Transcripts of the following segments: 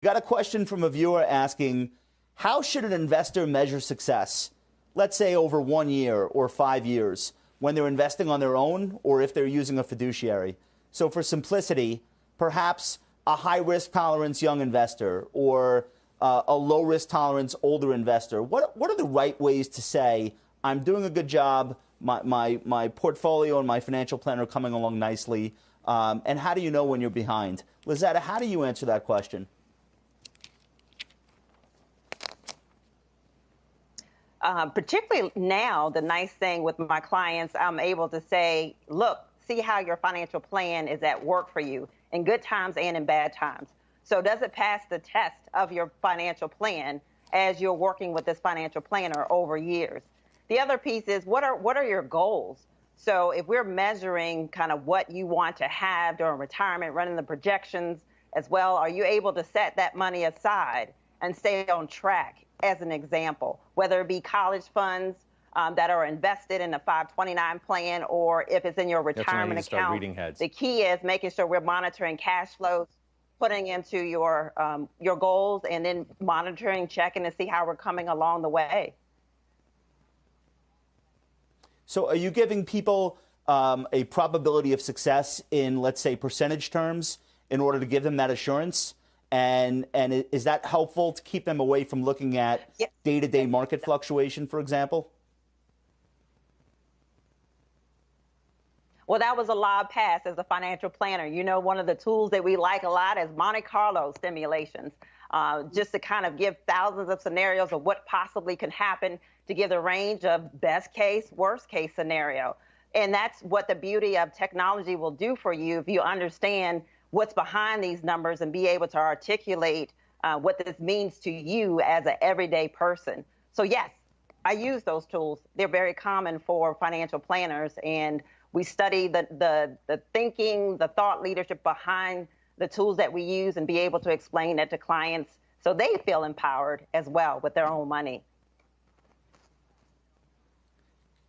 Got a question from a viewer asking, how should an investor measure success, let's say over 1 year or 5 years, when they're investing on their own or if they're using a fiduciary? So for simplicity, perhaps a high risk tolerance young investor or a low risk tolerance older investor. What are the right ways to say, I'm doing a good job, my portfolio and my financial plan are coming along nicely, and how do you know when you're behind? Lazetta, how do you answer that question? Particularly now, the nice thing with my clients, I'm able to say, look, see how your financial plan is at work for you in good times and in bad times. So does it pass the test of your financial plan as you're working with this financial planner over years? The other piece is what are your goals? So if we're measuring kind of what you want to have during retirement, running the projections as well, are you able to set that money aside and stay on track? As an example, whether it be college funds that are invested in a 529 plan or if it's in your retirement account. The key is making sure we're monitoring cash flows, putting into your goals, and then monitoring, checking to see how we're coming along the way. So are you giving people a probability of success in, let's say, percentage terms in order to give them that assurance? And is that helpful to keep them away from looking at day-to-day market fluctuation, for example? Well, that was a lob pass as a financial planner. You know, one of the tools that we like a lot is Monte Carlo simulations, just to kind of give thousands of scenarios of what possibly can happen to give the range of best case, worst case scenario. And that's what the beauty of technology will do for you if you understand what's behind these numbers and be able to articulate what this means to you as an everyday person. So yes, I use those tools. They're very common for financial planners, and we study the thinking, the thought leadership behind the tools that we use and be able to explain that to clients so they feel empowered as well with their own money.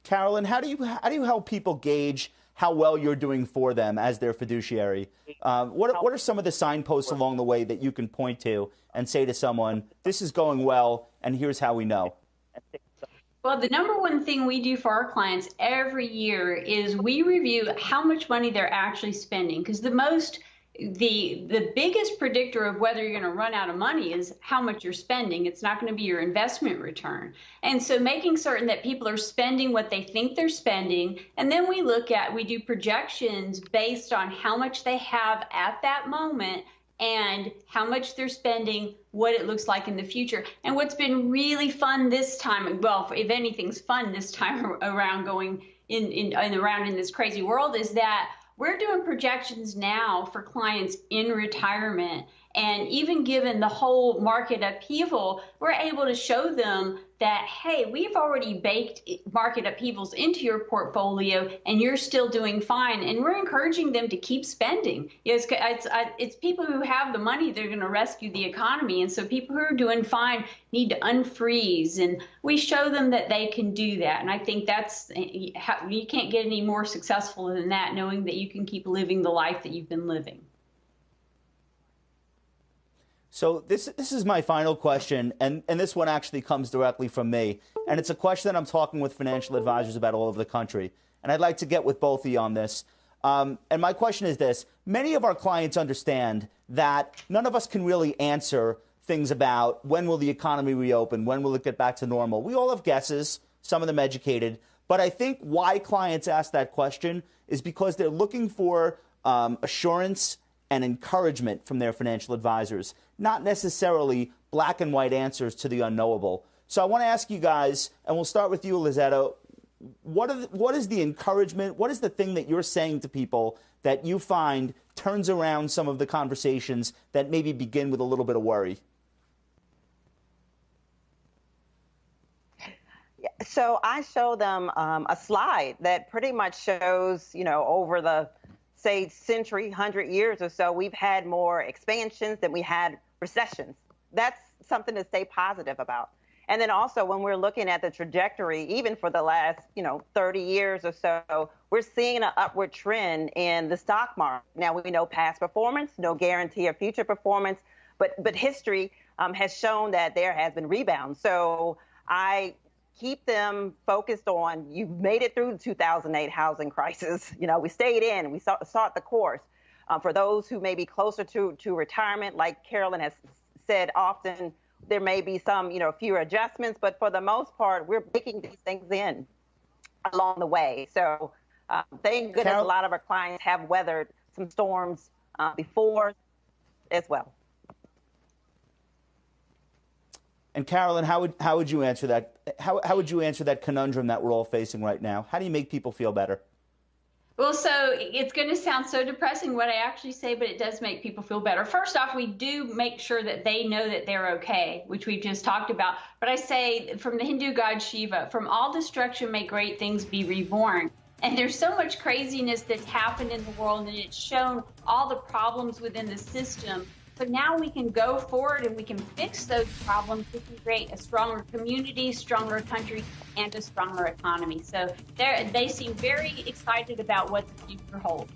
Carolyn, how do you help people gauge how well you're doing for them as their fiduciary? What are some of the signposts along the way that you can point to and say to someone, this is going well, and here's how we know? Well, the number one thing we do for our clients every year is we review how much money they're actually spending, because the biggest predictor of whether you're going to run out of money is how much you're spending. It's not going to be your investment return. And so making certain that people are spending what they think they're spending. And then we do projections based on how much they have at that moment and how much they're spending, what it looks like in the future. And what's been really fun this time, well, if anything's fun this time around going around in this crazy world, is that we're doing projections now for clients in retirement. And even given the whole market upheaval, we're able to show them that, hey, we've already baked market upheavals into your portfolio and you're still doing fine. And we're encouraging them to keep spending. It's people who have the money that are going to rescue the economy. And so people who are doing fine need to unfreeze. And we show them that they can do that. And I think you can't get any more successful than that, knowing that you can keep living the life that you've been living. So this is my final question, and this one actually comes directly from me. And it's a question that I'm talking with financial advisors about all over the country. And I'd like to get with both of you on this. And my question is this. Many of our clients understand that none of us can really answer things about when will the economy reopen, when will it get back to normal. We all have guesses, some of them educated. But I think why clients ask that question is because they're looking for assurance and encouragement from their financial advisors, not necessarily black and white answers to the unknowable. So I want to ask you guys, and we'll start with you, Lazetta, what is the encouragement? What is the thing that you're saying to people that you find turns around some of the conversations that maybe begin with a little bit of worry? So I show them a slide that pretty much shows, over the say century, 100 years or so, we've had more expansions than we had recessions. That's something to stay positive about. And then also when we're looking at the trajectory, even for the last, 30 years or so, we're seeing an upward trend in the stock market. Now we know past performance, no guarantee of future performance, But history has shown that there has been rebounds. So I keep them focused on, you made it through the 2008 housing crisis. You know, we stayed in, we sought the course. For those who may be closer to retirement, like Carolyn has said often, there may be some, fewer adjustments, but for the most part, we're baking these things in along the way. So thank goodness a lot of our clients have weathered some storms before as well. And Carolyn, how would you answer that? How would you answer that conundrum that we're all facing right now? How do you make people feel better? Well, so it's going to sound so depressing what I actually say, but it does make people feel better. First off, we do make sure that they know that they're okay, which we've just talked about. But I say from the Hindu god Shiva, from all destruction may great things be reborn. And there's so much craziness that's happened in the world, and it's shown all the problems within the system. So now we can go forward and we can fix those problems. We can create a stronger community, stronger country, and a stronger economy. So they seem very excited about what the future holds.